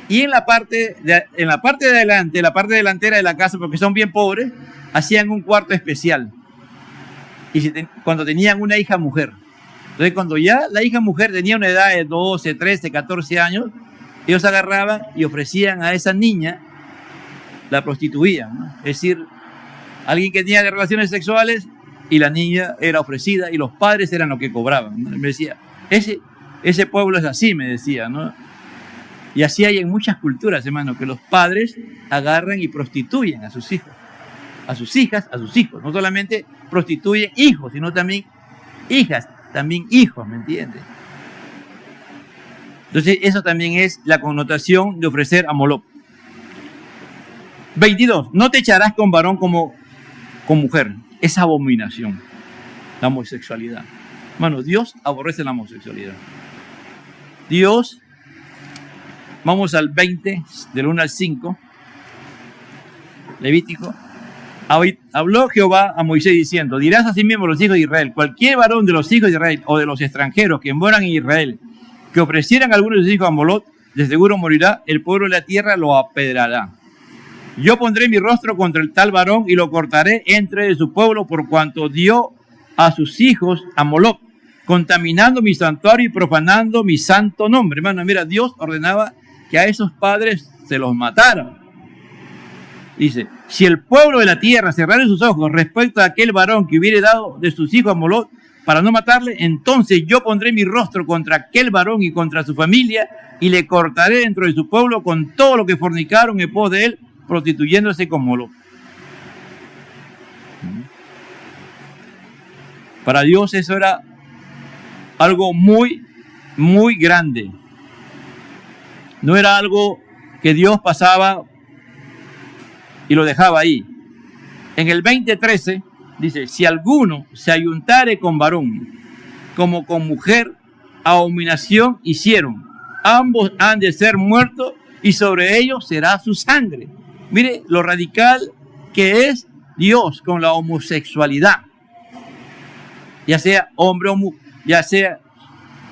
Y en la parte de adelante, la parte delantera de la casa, porque son bien pobres, hacían un cuarto especial. Y cuando tenían una hija mujer. Entonces, cuando ya la hija mujer tenía una edad de 12, 13, 14 años, ellos agarraban y ofrecían a esa niña, la prostituían, ¿no? Es decir, alguien que tenía relaciones sexuales y la niña era ofrecida y los padres eran los que cobraban, ¿no? Me decía, ese pueblo es así, me decía, ¿no? Y así hay en muchas culturas, hermano, que los padres agarran y prostituyen a sus hijos, a sus hijas, a sus hijos. No solamente prostituyen hijos, sino también hijas, también hijos, ¿me entiendes? Entonces, eso también es la connotación de ofrecer a Moloc. 22. No te echarás con varón como con mujer. Es abominación, la homosexualidad. Hermano, Dios aborrece la homosexualidad. Dios, vamos al 20, del 1 al 5, Levítico. Habló Jehová a Moisés diciendo, dirás así mismo a los hijos de Israel, cualquier varón de los hijos de Israel o de los extranjeros que moran en Israel, que ofrecieran a alguno de sus hijos a Moloc, de seguro morirá, el pueblo de la tierra lo apedrará. Yo pondré mi rostro contra el tal varón y lo cortaré entre de su pueblo por cuanto dio a sus hijos a Moloc contaminando mi santuario y profanando mi santo nombre. Hermano, mira, Dios ordenaba que a esos padres se los mataran. Dice, si el pueblo de la tierra cerrara sus ojos respecto a aquel varón que hubiera dado de sus hijos a Moloc para no matarle, entonces yo pondré mi rostro contra aquel varón y contra su familia y le cortaré dentro de su pueblo con todo lo que fornicaron en pos de él, prostituyéndose con Moloc. Para Dios eso era algo muy, muy grande. No era algo que Dios pasaba y lo dejaba ahí. En el 20:13 dice, si alguno se ayuntare con varón como con mujer, abominación hicieron. Ambos han de ser muertos y sobre ellos será su sangre. Mire lo radical que es Dios con la homosexualidad. Ya sea hombre o mujer, ya sea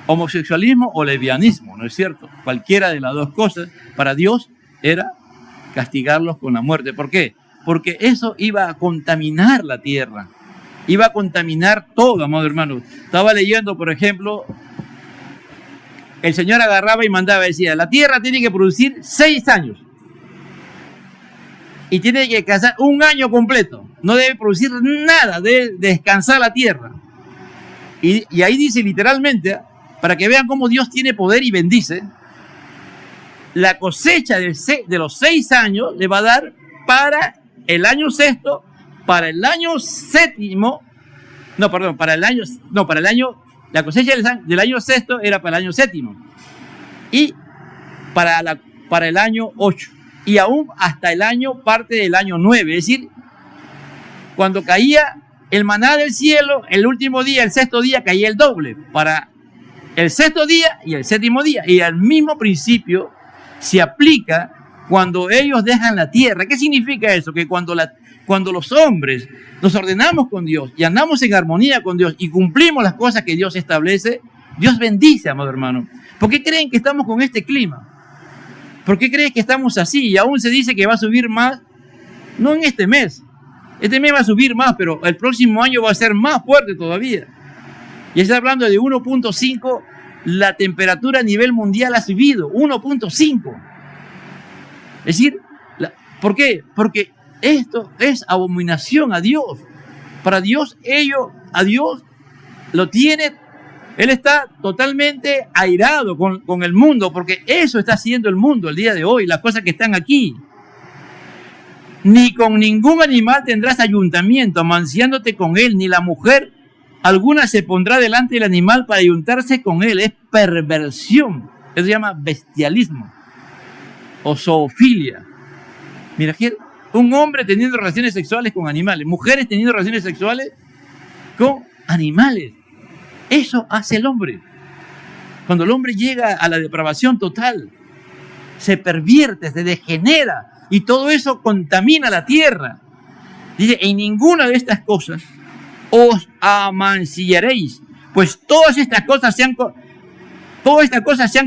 homosexualismo o lesbianismo, ¿no es cierto? Cualquiera de las dos cosas, para Dios era castigarlos con la muerte. ¿Por qué? Porque eso iba a contaminar la tierra, iba a contaminar todo, amados hermanos. Estaba leyendo, por ejemplo, el Señor agarraba y mandaba, decía, la tierra tiene que producir 6 años y tiene que descansar 1 año completo, no debe producir nada, debe descansar la tierra. Y ahí dice literalmente, para que vean cómo Dios tiene poder y bendice, la cosecha de los 6 años le va a dar para el año sexto, para el año séptimo, la cosecha del año sexto era para el año séptimo y para el año 8 y aún hasta el año parte del año 9, es decir, cuando caía el maná del cielo, el último día, el sexto día, caía el doble para el sexto día y el séptimo día. Y al mismo principio se aplica cuando ellos dejan la tierra. ¿Qué significa eso? Que cuando los hombres nos ordenamos con Dios y andamos en armonía con Dios y cumplimos las cosas que Dios establece, Dios bendice, amado hermano. ¿Por qué creen que estamos con este clima? ¿Por qué creen que estamos así? Y aún se dice que va a subir más, no en este mes. Este mes va a subir más, pero el próximo año va a ser más fuerte todavía. Y está hablando de 1.5, la temperatura a nivel mundial ha subido, 1.5. Es decir, ¿por qué? Porque esto es abominación a Dios. Para Dios, a Dios lo tiene, Él está totalmente airado con el mundo, porque eso está haciendo el mundo el día de hoy, las cosas que están aquí. Ni con ningún animal tendrás ayuntamiento, amanciándote con él, ni la mujer alguna se pondrá delante del animal para ayuntarse con él. Es perversión. Eso se llama bestialismo o zoofilia. Mira, un hombre teniendo relaciones sexuales con animales, mujeres teniendo relaciones sexuales con animales. Eso hace el hombre. Cuando el hombre llega a la depravación total, se pervierte, se degenera. Y todo eso contamina la tierra. Dice, en ninguna de estas cosas os amancillaréis, pues todas estas cosas se han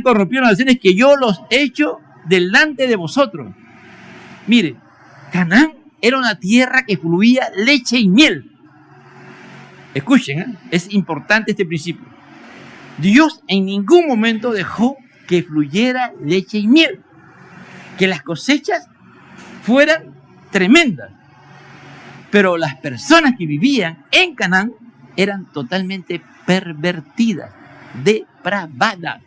corrompido en las naciones que yo los he hecho delante de vosotros. Mire, Canaán era una tierra que fluía leche y miel. Escuchen, es importante este principio. Dios en ningún momento dejó que fluyera leche y miel, que las cosechas fueran tremendas, pero las personas que vivían en Canaán eran totalmente pervertidas, depravadas,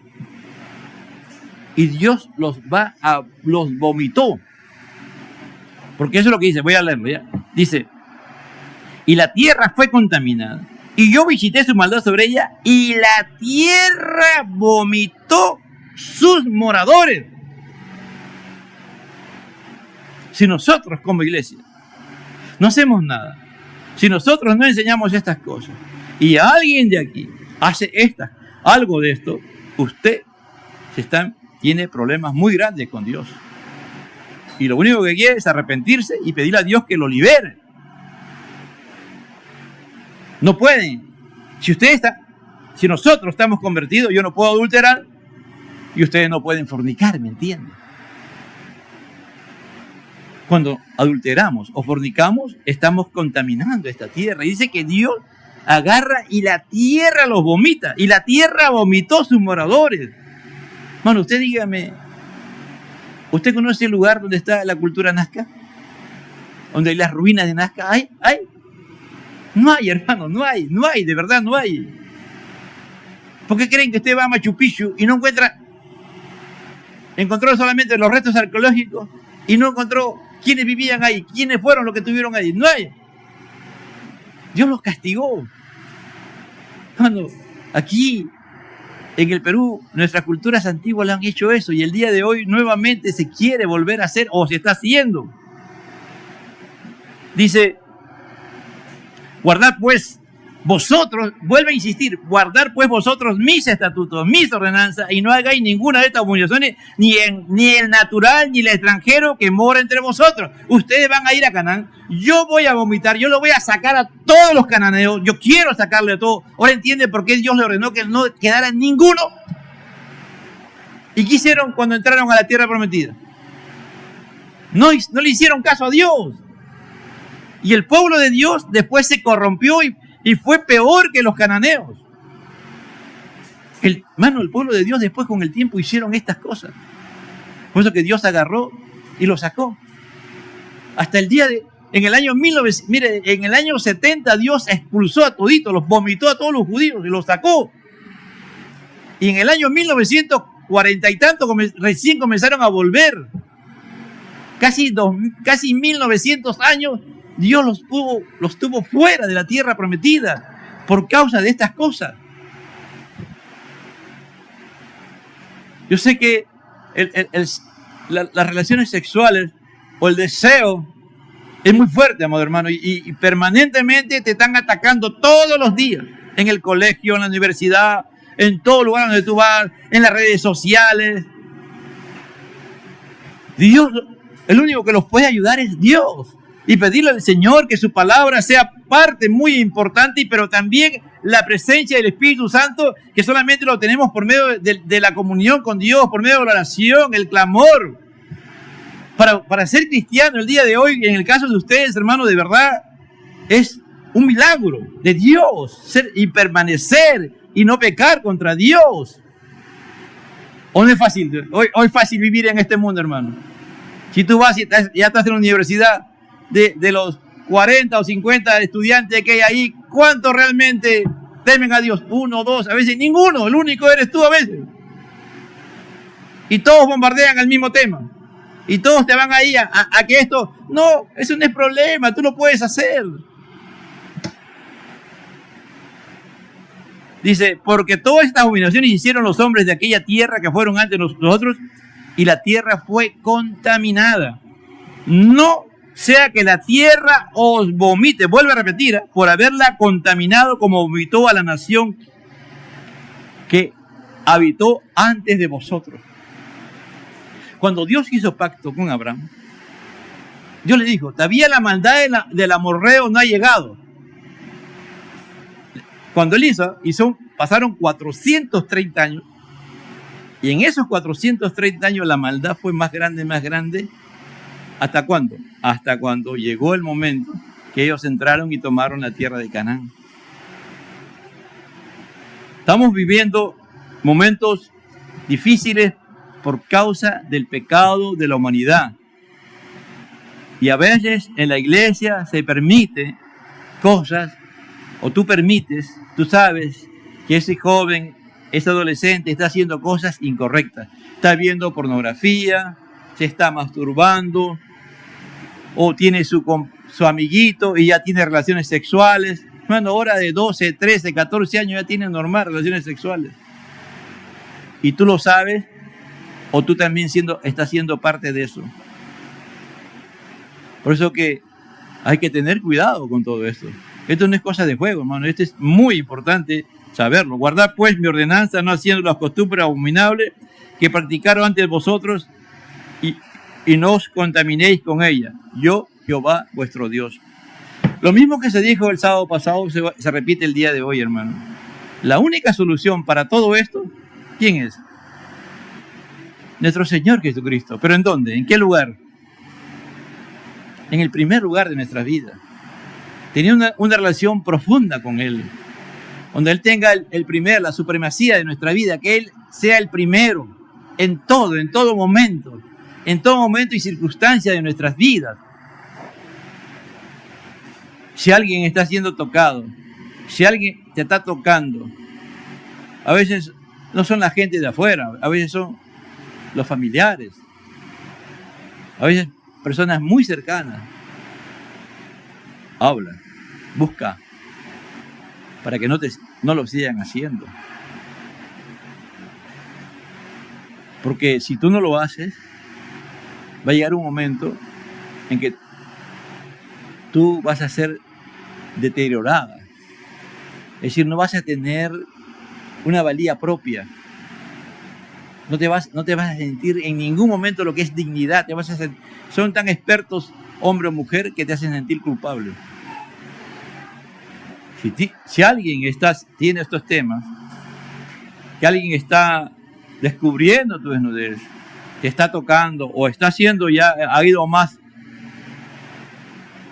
y Dios los vomitó, porque eso es lo que dice. Voy a leerlo ya. Dice, y la tierra fue contaminada, y yo visité su maldad sobre ella, y la tierra vomitó sus moradores. Si nosotros como iglesia no hacemos nada, si nosotros no enseñamos estas cosas y alguien de aquí hace algo de esto, usted tiene problemas muy grandes con Dios. Y lo único que quiere es arrepentirse y pedirle a Dios que lo libere. No pueden. Si nosotros estamos convertidos, yo no puedo adulterar y ustedes no pueden fornicar, ¿me entienden? Cuando adulteramos o fornicamos, estamos contaminando esta tierra. Y dice que Dios agarra y la tierra los vomita. Y la tierra vomitó sus moradores. Hermano, usted dígame, ¿usted conoce el lugar donde está la cultura nazca? ¿Donde hay las ruinas de Nazca? ¿Hay? No hay, hermano, no hay, de verdad no hay. ¿Por qué creen que usted va a Machu Picchu y no encontró solamente los restos arqueológicos y no encontró quiénes vivían ahí, quiénes fueron los que estuvieron ahí? No hay. Dios los castigó. Hermano, aquí en el Perú, nuestras culturas antiguas le han hecho eso y el día de hoy nuevamente se quiere volver a hacer o se está haciendo. Dice, guardad pues vosotros, vuelve a insistir, guardad pues vosotros mis estatutos, mis ordenanzas, y no hagáis ninguna de estas abominaciones, ni el natural, ni el extranjero que mora entre vosotros. Ustedes van a ir a Canaán, yo voy a vomitar, yo lo voy a sacar a todos los cananeos, yo quiero sacarle a todos. Ahora entiende por qué Dios le ordenó que no quedara ninguno. ¿Y qué hicieron cuando entraron a la tierra prometida? No le hicieron caso a Dios. Y el pueblo de Dios después se corrompió y fue peor que los cananeos. El pueblo de Dios después con el tiempo hicieron estas cosas. Por eso que Dios agarró y los sacó. Hasta el día en el año 1900, mire, en el año 70 Dios expulsó a toditos, los vomitó a todos los judíos y los sacó. Y en el año 1940 y tanto recién comenzaron a volver. Casi 1900 años Dios los tuvo fuera de la tierra prometida por causa de estas cosas. Yo sé que las relaciones sexuales o el deseo es muy fuerte, amado hermano, y permanentemente te están atacando todos los días, en el colegio, en la universidad, en todo lugar donde tú vas, en las redes sociales. Dios, el único que los puede ayudar es Dios. Y pedirle al Señor que su palabra sea parte muy importante, pero también la presencia del Espíritu Santo, que solamente lo tenemos por medio de la comunión con Dios, por medio de la oración, el clamor. Para ser cristiano el día de hoy, en el caso de ustedes, hermanos, de verdad, es un milagro de Dios, ser y permanecer y no pecar contra Dios. ¿O no es fácil? Hoy es fácil vivir en este mundo, hermano. Si tú vas y ya estás en la universidad, de los 40 o 50 estudiantes que hay ahí, ¿cuántos realmente temen a Dios? 1, 2, a veces ninguno, el único eres tú a veces. Y todos bombardean el mismo tema. Y todos te van ahí a que esto, no, eso no es problema, tú lo puedes hacer. Dice, porque todas estas abominaciones hicieron los hombres de aquella tierra que fueron antes nosotros, y la tierra fue contaminada. No sea que la tierra os vomite, vuelve a repetir, por haberla contaminado como vomitó a la nación que habitó antes de vosotros. Cuando Dios hizo pacto con Abraham, Dios le dijo, todavía la maldad del amorreo no ha llegado. Cuando él pasaron 430 años, y en esos 430 años la maldad fue más grande. ¿Hasta cuándo? Hasta cuando llegó el momento que ellos entraron y tomaron la tierra de Canaán. Estamos viviendo momentos difíciles por causa del pecado de la humanidad. Y a veces en la iglesia se permite cosas, o tú sabes que ese joven, ese adolescente está haciendo cosas incorrectas. Está viendo pornografía, se está masturbando, o tiene su amiguito y ya tiene relaciones sexuales. Bueno, ahora de 12, 13, 14 años ya tienen normal relaciones sexuales. Y tú lo sabes, o tú también estás siendo parte de eso. Por eso que hay que tener cuidado con todo esto. Esto no es cosa de juego, hermano. Esto es muy importante saberlo. Guardad pues mi ordenanza, no haciendo las costumbres abominables que practicaron antes vosotros, y no os contaminéis con ella. Yo, Jehová, vuestro Dios. Lo mismo que se dijo el sábado pasado se repite el día de hoy, hermano. La única solución para todo esto, ¿quién es? Nuestro Señor Jesucristo. ¿Pero en dónde? ¿En qué lugar? En el primer lugar de nuestra vida. Tener una relación profunda con Él, donde Él tenga la supremacía de nuestra vida, que Él sea el primero en todo momento y circunstancia de nuestras vidas. Si alguien está siendo tocado, si alguien te está tocando, a veces no son la gente de afuera, a veces son los familiares, a veces personas muy cercanas. Habla, busca, para que no lo sigan haciendo. Porque si tú no lo haces, va a llegar un momento en que tú vas a ser deteriorada. Es decir, no vas a tener una valía propia. No te vas a sentir en ningún momento lo que es dignidad. Son tan expertos, hombre o mujer, que te hacen sentir culpable. Si alguien tiene estos temas, que alguien está descubriendo tu desnudez, te está tocando o está haciendo ha ido más,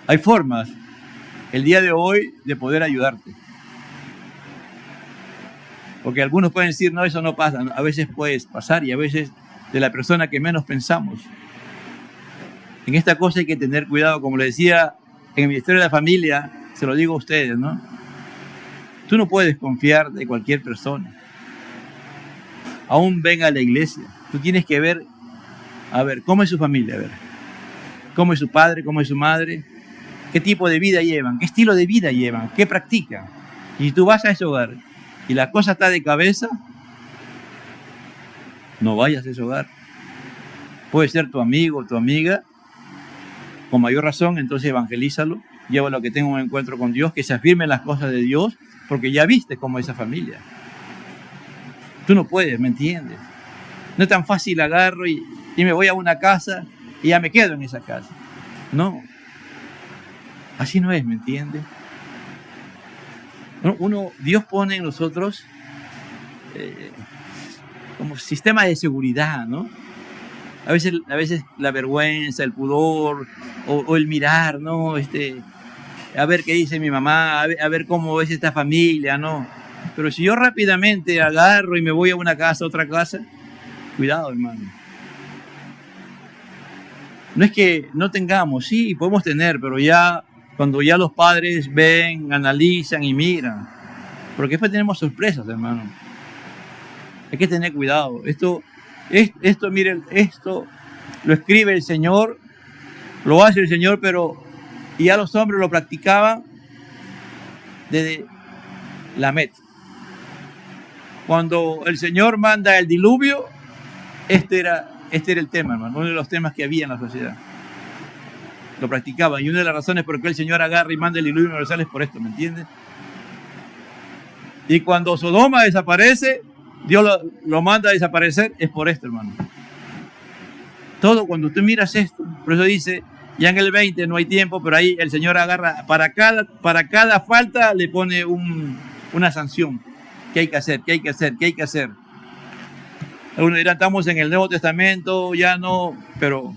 hay formas el día de hoy de poder ayudarte. Porque algunos pueden decir, no, eso no pasa. A veces puede pasar y a veces de la persona que menos pensamos. En esta cosa hay que tener cuidado, como le decía en el Ministerio de la Familia, se lo digo a ustedes, ¿no? Tú no puedes confiar de cualquier persona. Aún venga a la iglesia. Tú tienes que ver, cómo es su familia, cómo es su padre, cómo es su madre, qué tipo de vida llevan, qué estilo de vida llevan, qué practican. Y si tú vas a ese hogar y la cosa está de cabeza, no vayas a ese hogar. Puede ser tu amigo o tu amiga, con mayor razón, entonces evangelízalo, llévalo a que tenga un encuentro con Dios, que se afirmen las cosas de Dios, porque ya viste cómo es esa familia. Tú no puedes, ¿me entiendes? No es tan fácil agarro y me voy a una casa y ya me quedo en esa casa. No, así no es, ¿me entiendes? Dios pone en nosotros como sistema de seguridad, ¿no? A veces la vergüenza, el pudor o el mirar, ¿no? A ver qué dice mi mamá, a ver cómo es esta familia, ¿no? Pero si yo rápidamente agarro y me voy a una casa, a otra casa, cuidado, hermano. No es que no tengamos, sí, podemos tener, pero cuando ya los padres ven, analizan y miran, porque después tenemos sorpresas, hermano. Hay que tener cuidado. Miren, esto lo escribe el Señor, lo hace el Señor, pero ya los hombres lo practicaban desde la Met. Cuando el Señor manda el diluvio, este era el tema, hermano, uno de los temas que había en la sociedad. Lo practicaban, y una de las razones por las que el Señor agarra y manda el diluvio universal es por esto, ¿me entiendes? Y cuando Sodoma desaparece, Dios lo manda a desaparecer, es por esto, hermano. Todo, cuando tú miras esto, por eso dice, ya en el 20 no hay tiempo, pero ahí el Señor agarra, para cada falta le pone una sanción. ¿Qué hay que hacer? ¿Qué hay que hacer? ¿Qué hay que hacer? Algunos dirán, estamos en el Nuevo Testamento, ya no, pero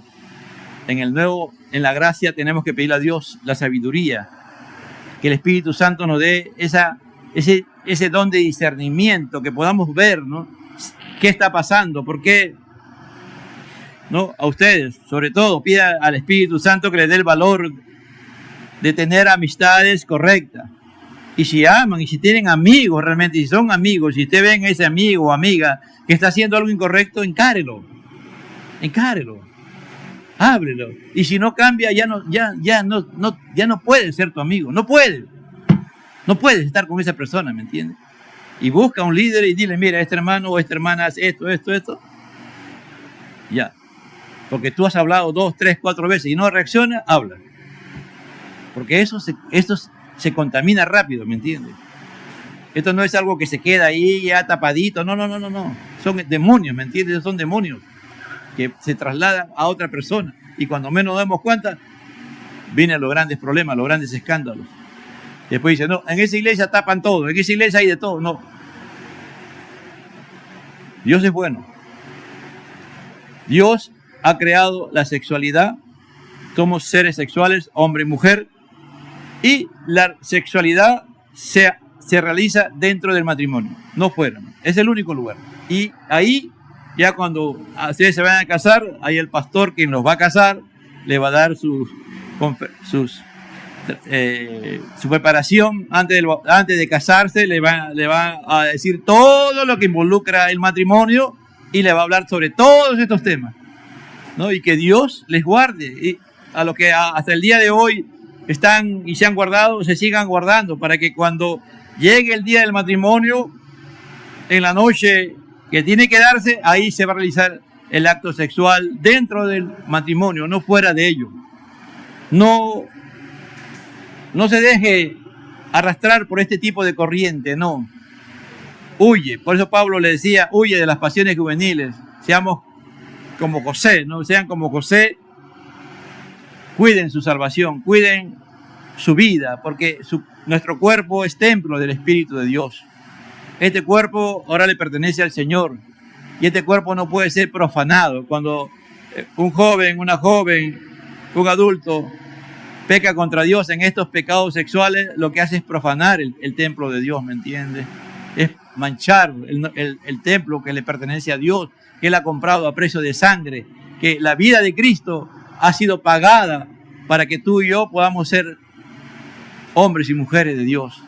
en la gracia tenemos que pedirle a Dios la sabiduría, que el Espíritu Santo nos dé ese don de discernimiento, que podamos ver, ¿no? ¿Qué está pasando? ¿Por qué? ¿No? A ustedes, sobre todo, pida al Espíritu Santo que les dé el valor de tener amistades correctas. Y si aman, y si tienen amigos realmente, si son amigos, si usted ven a ese amigo o amiga que está haciendo algo incorrecto, encárelo, háblelo. Y si no cambia, ya no puede ser tu amigo, no puedes estar con esa persona, ¿me entiendes? Y busca un líder y dile, mira, este hermano o esta hermana hace esto. Ya. Porque tú has hablado 2, 3, 4 veces y no reacciona, habla. Porque esto se contamina rápido, ¿me entiendes? Esto no es algo que se queda ahí ya tapadito, no. Son demonios, ¿me entiendes? Son demonios que se trasladan a otra persona. Y cuando menos nos damos cuenta, vienen los grandes problemas, los grandes escándalos. Después dicen, no, en esa iglesia tapan todo, en esa iglesia hay de todo. No. Dios es bueno. Dios ha creado la sexualidad. Somos seres sexuales, hombre y mujer. Y la sexualidad se realiza dentro del matrimonio, no fuera. Es el único lugar. Y ahí, ya cuando ustedes se van a casar, ahí el pastor quien los va a casar le va a dar su preparación antes de casarse, le va a decir todo lo que involucra el matrimonio y le va a hablar sobre todos estos temas, ¿no? Y que Dios les guarde, y a lo que hasta el día de hoy están y se han guardado, se sigan guardando, para que cuando llegue el día del matrimonio, en la noche que tiene que darse, ahí se va a realizar el acto sexual dentro del matrimonio, no fuera de ello. No se deje arrastrar por este tipo de corriente, no. Huye. Por eso Pablo le decía, huye de las pasiones juveniles. Seamos como José, ¿no? Sean como José. Cuiden su salvación, cuiden su vida, porque nuestro cuerpo es templo del Espíritu de Dios. Este cuerpo ahora le pertenece al Señor y este cuerpo no puede ser profanado. Cuando un joven, una joven, un adulto peca contra Dios en estos pecados sexuales, lo que hace es profanar el templo de Dios, ¿me entiendes? Es manchar el templo que le pertenece a Dios, que Él ha comprado a precio de sangre, que la vida de Cristo ha sido pagada para que tú y yo podamos ser hombres y mujeres de Dios.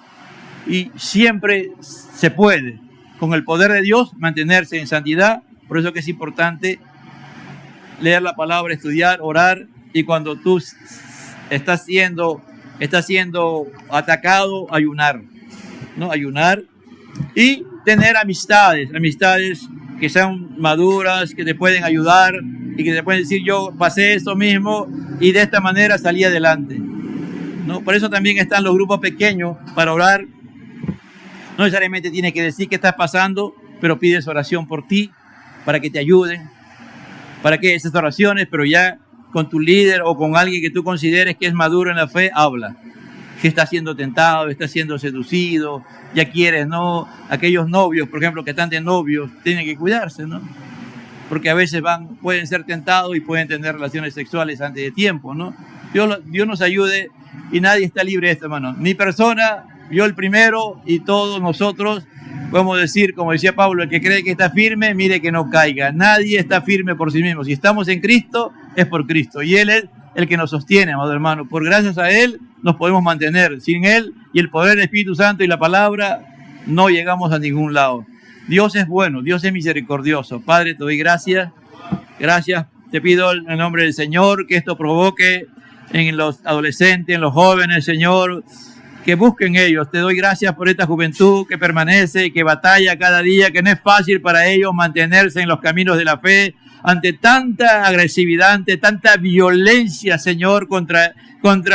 Y siempre se puede, con el poder de Dios, mantenerse en santidad. Por eso que es importante leer la palabra, estudiar, orar, y cuando tú estás siendo atacado, ayunar, ¿no? Ayunar y tener amistades que sean maduras, que te pueden ayudar y que te pueden decir, yo pasé esto mismo y de esta manera salí adelante, ¿no? Por eso también están los grupos pequeños para orar. No necesariamente tienes que decir qué estás pasando, pero pides oración por ti, para que te ayuden, para que esas oraciones, pero ya con tu líder o con alguien que tú consideres que es maduro en la fe, habla. Si está siendo tentado, está siendo seducido, ya quieres, ¿no? Aquellos novios, por ejemplo, que están de novios, tienen que cuidarse, ¿no? Porque a veces pueden ser tentados y pueden tener relaciones sexuales antes de tiempo, ¿no? Dios nos ayude y nadie está libre de esto, hermano. Mi persona, yo el primero y todos nosotros, podemos decir, como decía Pablo, el que cree que está firme, mire que no caiga. Nadie está firme por sí mismo. Si estamos en Cristo, es por Cristo. Y Él es el que nos sostiene, amado hermano. Por gracias a Él nos podemos mantener. Sin Él y el poder del Espíritu Santo y la palabra, no llegamos a ningún lado. Dios es bueno, Dios es misericordioso. Padre, te doy gracias. Gracias, te pido en el nombre del Señor que esto provoque en los adolescentes, en los jóvenes, Señor, que busquen ellos. Te doy gracias por esta juventud que permanece, que batalla cada día, que no es fácil para ellos mantenerse en los caminos de la fe ante tanta agresividad, ante tanta violencia, Señor, contra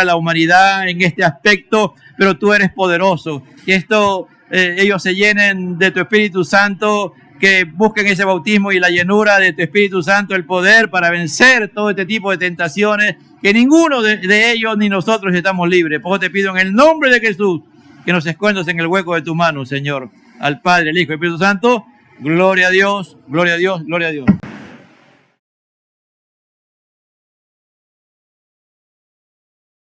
la humanidad en este aspecto, pero tú eres poderoso. Que ellos se llenen de tu Espíritu Santo, que busquen ese bautismo y la llenura de tu Espíritu Santo, el poder para vencer todo este tipo de tentaciones, que ninguno de ellos ni nosotros estamos libres. Por eso te pido en el nombre de Jesús que nos escondas en el hueco de tu mano, Señor. Al Padre, el Hijo y el Espíritu Santo. Gloria a Dios, gloria a Dios, gloria a Dios.